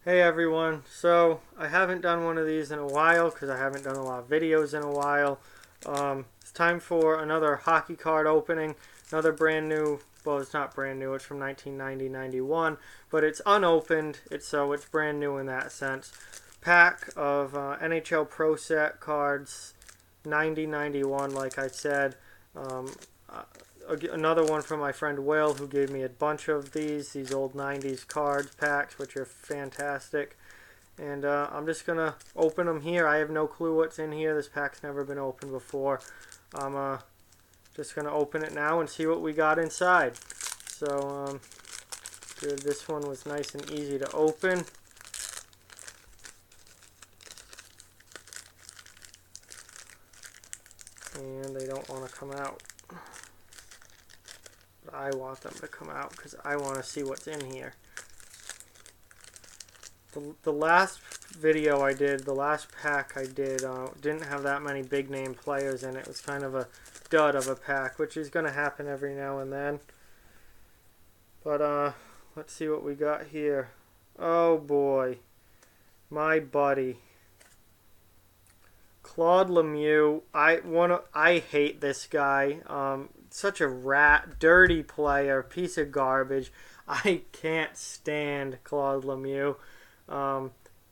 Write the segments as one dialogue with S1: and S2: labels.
S1: Hey everyone, so I haven't done one of these in a while because I haven't done a lot of videos in a while. It's time for another hockey card opening, another brand new, well it's not brand new, it's from 1990-91, but it's unopened, so it's brand new in that sense. Pack of NHL Pro Set cards, 90-91 like I said. Um, uh, another one from my friend Will, who gave me a bunch of these old 90s cards packs, which are fantastic. And I'm just going to open them here. I have no clue what's in here. This pack's never been opened before. I'm just going to open it now and see what we got inside. So, good. This one was nice and easy to open. And they don't want to come out. But I want them to come out because I want to see what's in here. The last video I did, the last pack I did, didn't have that many big name players in it. It was kind of a dud of a pack, which is going to happen every now and then. But let's see what we got here. Oh boy, my buddy, Claude Lemieux. I hate this guy. Such a rat, dirty player, piece of garbage. I can't stand Claude Lemieux. Um,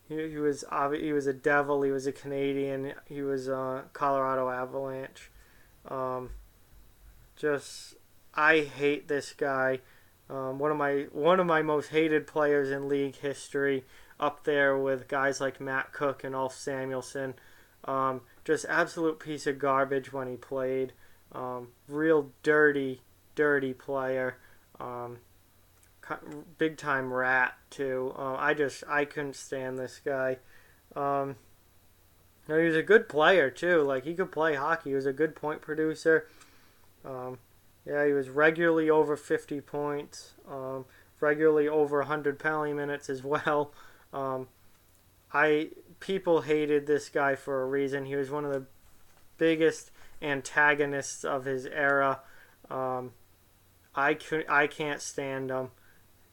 S1: he was a devil. He was a Canadian. He was Colorado Avalanche. Um, just I hate this guy. One of my most hated players in league history, up there with guys like Matt Cook and Ulf Samuelsson. Just absolute piece of garbage when he played. Real dirty, dirty player. Big time rat too. I couldn't stand this guy. No, he was a good player too. Like he could play hockey. He was a good point producer. Um, yeah, he was regularly over 50 points. Regularly over 100 penalty minutes as well. Um, I People hated this guy for a reason. He was one of the biggest antagonists of his era. Um, I can't stand him.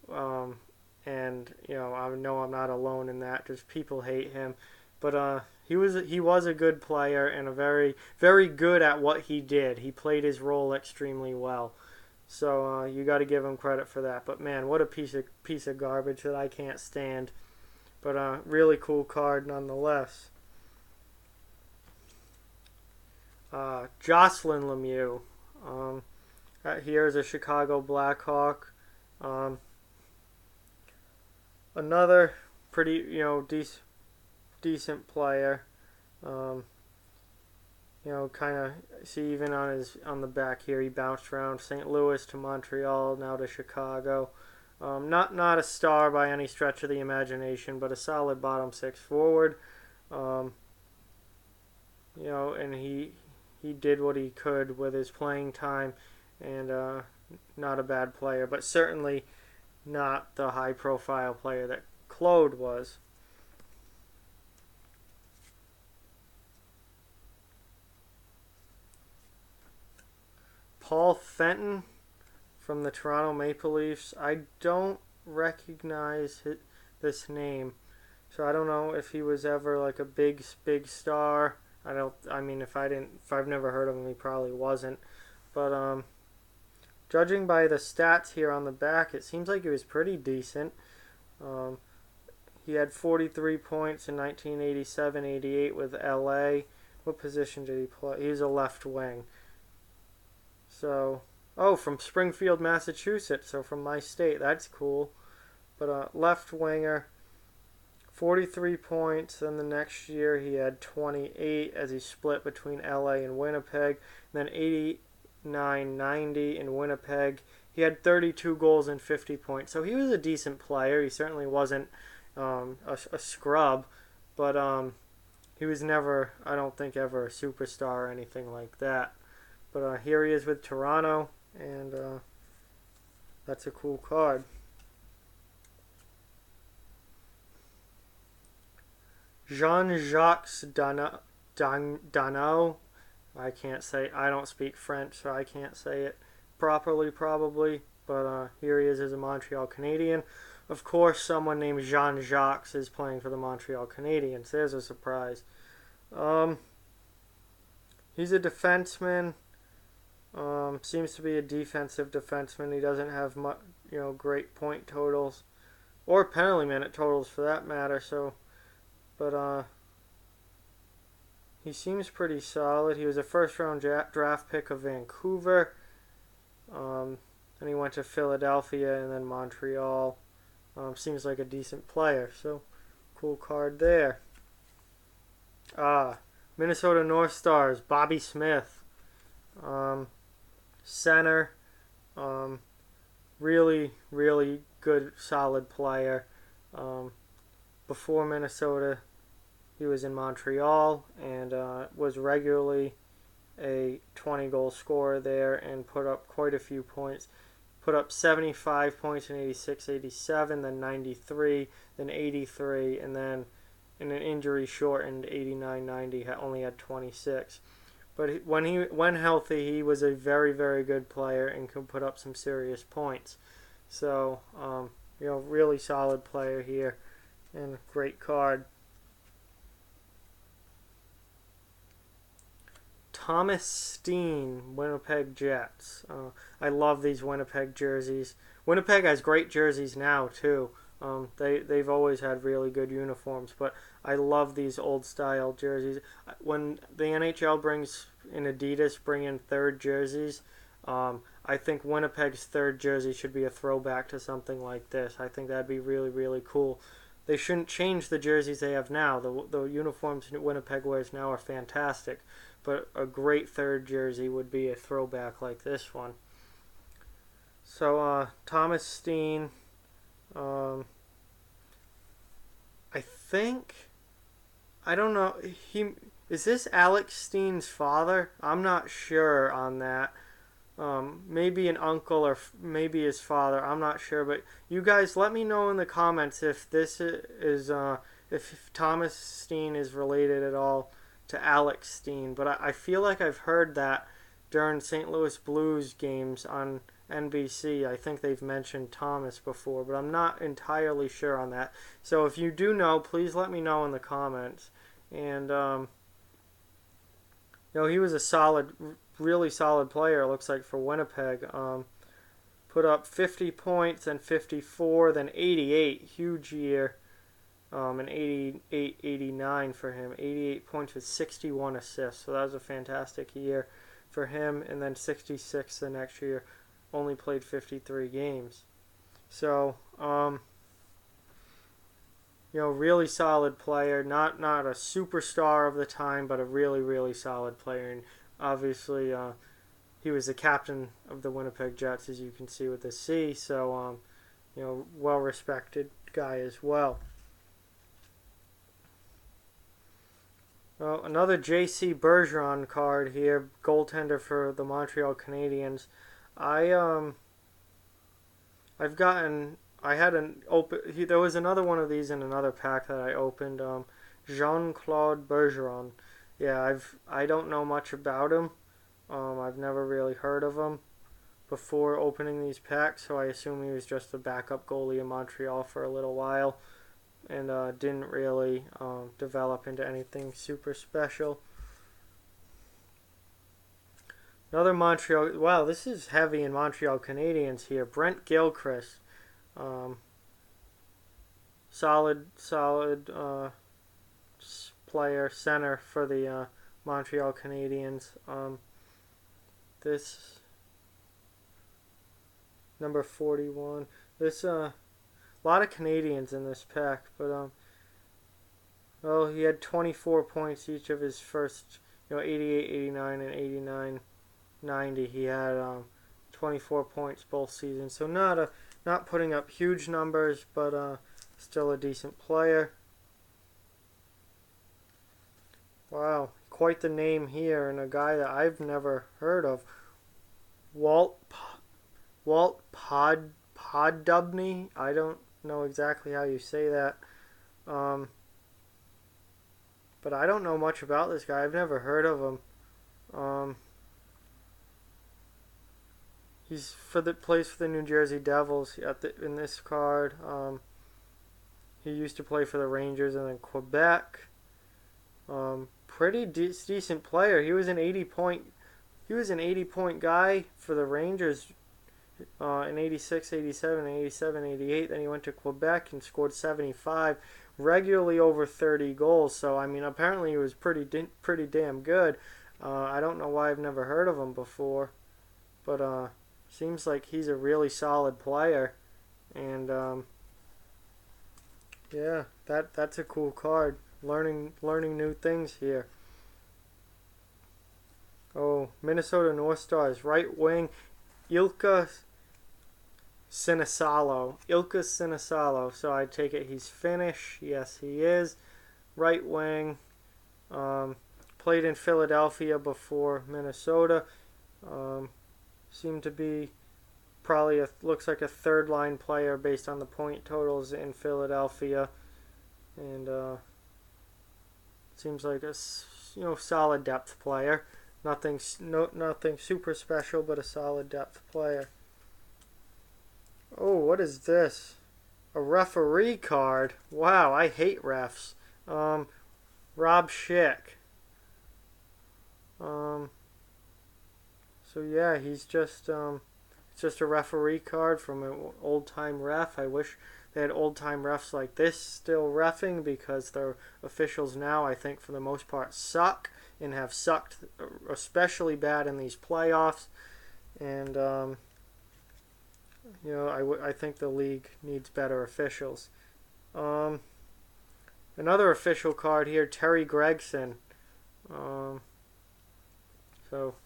S1: Um, and I know I'm not alone in that. Just people hate him, but he was a good player and a very very good at what he did. He played his role extremely well. So you got to give him credit for that. But man, what a piece of garbage that I can't stand. But really cool card nonetheless. Jocelyn Lemieux. Here is a Chicago Blackhawk. Um, Another pretty decent player. Um, kind of see even on the back here, he bounced around St. Louis to Montreal, now to Chicago. Not a star by any stretch of the imagination, but a solid bottom six forward. Um, and he did what he could with his playing time, and not a bad player, but certainly not the high profile player that Claude was. Paul Fenton from the Toronto Maple Leafs. I don't recognize this name, so I don't know if he was ever like a big star. I don't. I mean, if I've never heard of him, he probably wasn't. But judging by the stats here on the back, it seems like he was pretty decent. Um, he had 43 points in 1987-88 with LA. What position did he play? He was a left wing. So, from Springfield, Massachusetts. So from my state, that's cool. But left winger, 43 points. Then the next year he had 28 as he split between LA and Winnipeg. And then 89-90 in Winnipeg. He had 32 goals and 50 points. So he was a decent player. He certainly wasn't a scrub, but he was never, I don't think, ever a superstar or anything like that. But here he is with Toronto, and that's a cool card. Jean-Jacques Dano. I don't speak French, so I can't say it properly, probably. But here he is as a Montreal Canadian. of course, someone named Jean-Jacques is playing for the Montreal Canadiens. There's a surprise. Um, he's a defenseman. Seems to be a defensive defenseman. He doesn't have much, great point totals or penalty minute totals for that matter. So, but he seems pretty solid. He was a first-round draft pick of Vancouver. Then he went to Philadelphia and then Montreal. Seems like a decent player. So, cool card there. Minnesota North Stars, Bobby Smith. Center. Really, really good, solid player. Before Minnesota, he was in Montreal and was regularly a 20-goal scorer there and put up quite a few points. Put up 75 points in 86-87, then 93, then 83, and then in an injury-shortened 89-90, only had 26. But when healthy, he was a very, very good player and could put up some serious points. So, really solid player here and great card. Thomas Steen, Winnipeg Jets. I love these Winnipeg jerseys. Winnipeg has great jerseys now too. They've always had really good uniforms, but I love these old style jerseys. When the NHL brings in Adidas bring in third jerseys, I think Winnipeg's third jersey should be a throwback to something like this. I think that'd be really, really cool. They shouldn't change the jerseys they have now. The uniforms Winnipeg wears now are fantastic, but a great third jersey would be a throwback like this one. So Thomas Steen, I don't know, is this Alex Steen's father? I'm not sure on that. Maybe an uncle or maybe his father. I'm not sure, but you guys let me know in the comments if this is if Thomas Steen is related at all to Alex Steen. But I feel like I've heard that during St. Louis Blues games on NBC. I think they've mentioned Thomas before, but I'm not entirely sure on that. So if you do know, please let me know in the comments. And he was a really solid player, it looks like, for Winnipeg. Put up 50 points, then 54, then 88. Huge year. And 88, 89 for him. 88 points with 61 assists. So that was a fantastic year for him. And then 66 the next year. Only played 53 games. So, really solid player. Not a superstar of the time, but a really, really solid player. And obviously, he was the captain of the Winnipeg Jets, as you can see with the C. So, well-respected guy as well. Well, another J.C. Bergeron card here, goaltender for the Montreal Canadiens. There was another one of these in another pack that I opened. Jean-Claude Bergeron. Yeah, I don't know much about him. I've never really heard of him before opening these packs, so I assume he was just a backup goalie in Montreal for a little while and didn't really develop into anything super special. Another Montreal... Wow, this is heavy in Montreal Canadiens here. Brent Gilchrist. Solid player, center for the Montreal Canadiens. This... Number 41. This, a lot of Canadians in this pack, but, he had 24 points each of his first, 88, 89, and 89, 90. He had 24 points both seasons. So not putting up huge numbers, but still a decent player. Wow, quite the name here, and a guy that I've never heard of. Walt Pod Dubney. I don't know exactly how you say that. But I don't know much about this guy. I've never heard of him. plays for the New Jersey Devils in this card. He used to play for the Rangers and then Quebec. Pretty decent player. He was an 80-point guy for the Rangers in 86, 87, 87, 88. Then he went to Quebec and scored 75, regularly over 30 goals. So I mean, apparently he was pretty damn good. I don't know why I've never heard of him before, but seems like he's a really solid player. And yeah, that's a cool card. Learning new things here. Oh, Minnesota North Stars right wing, Ilkka Sinisalo. So I take it he's Finnish. Yes, he is. Right wing. Played in Philadelphia before Minnesota. Seemed to be probably looks like a third line player based on the point totals in Philadelphia, and seems like a solid depth player. Nothing super special, but a solid depth player. Oh, what is this? A referee card. Wow, I hate refs. Rob Schick. So yeah, he's just it's just a referee card from an old-time ref. I wish they had old-time refs like this still reffing, because their officials now, I think, for the most part, suck and have sucked especially bad in these playoffs. And I think the league needs better officials. Another official card here, Terry Gregson. So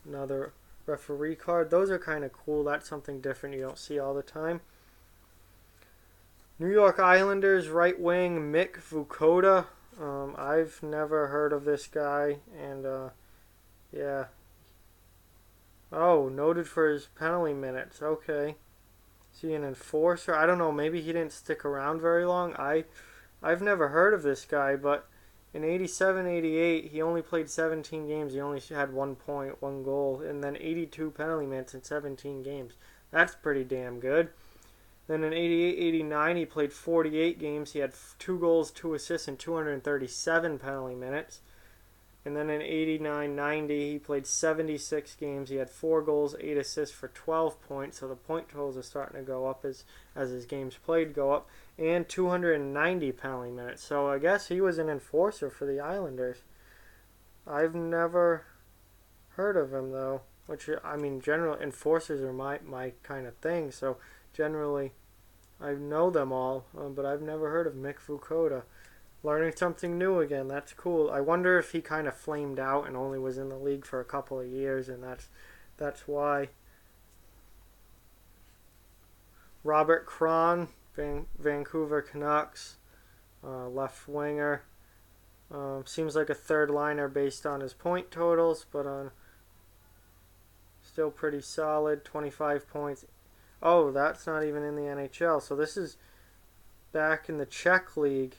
S1: another referee card. Those are kind of cool. That's something different you don't see all the time. New York Islanders right wing, Mick Foucault. I've never heard of this guy, and yeah. Oh, noted for his penalty minutes. Okay. Is he an enforcer? I don't know. Maybe he didn't stick around very long. I've never heard of this guy, but in 87, 88, he only played 17 games. He only had 1 point, 1 goal, and then 82 penalty minutes in 17 games. That's pretty damn good. Then in 88, 89, he played 48 games. He had 2 goals, 2 assists, and 237 penalty minutes. And then in 89, 90, he played 76 games. He had 4 goals, 8 assists for 12 points. So the point totals are starting to go up as his games played go up. And 290 penalty minutes. So I guess he was an enforcer for the Islanders. I've never heard of him, though. Which, I mean, general enforcers are my kind of thing. So generally, I know them all. But I've never heard of Mick Foucault. Learning something new again. That's cool. I wonder if he kind of flamed out and only was in the league for a couple of years, and that's why. Robert Cron, Vancouver Canucks, left winger. Seems like a third liner based on his point totals, but still pretty solid. 25 points. Oh, that's not even in the NHL. So this is back in the Czech League,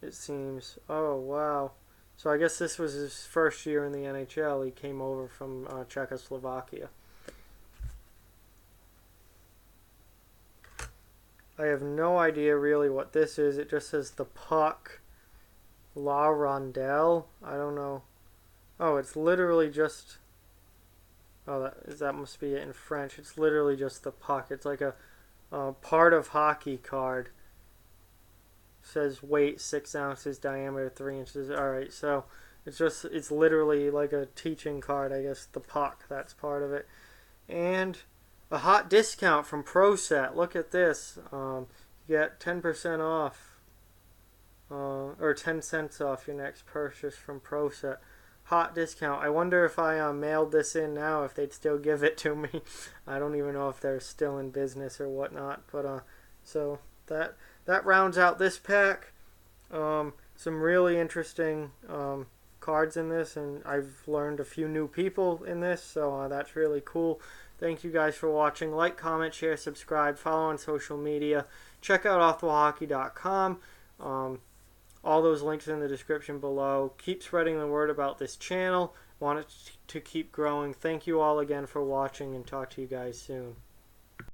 S1: it seems. Oh, wow. So I guess this was his first year in the NHL. He came over from Czechoslovakia. I have no idea really what this is. It just says the puck. La Rondelle. I don't know. Oh, it's literally just... Oh, that must be it in French. It's literally just the puck. It's like a part of hockey card. Says weight 6 ounces, diameter 3 inches. Alright, so it's literally like a teaching card, I guess. The puck, that's part of it. And a hot discount from ProSet. Look at this. You get 10% off, or 10 cents off your next purchase from ProSet. Hot discount. I wonder if I mailed this in now, if they'd still give it to me. I don't even know if they're still in business or whatnot. But so that rounds out this pack. Some really interesting cards in this, and I've learned a few new people in this, so that's really cool. Thank you guys for watching. Like, comment, share, subscribe, follow on social media. Check out offthehockey.com. All those links in the description below. Keep spreading the word about this channel. want it to keep growing. Thank you all again for watching, and talk to you guys soon.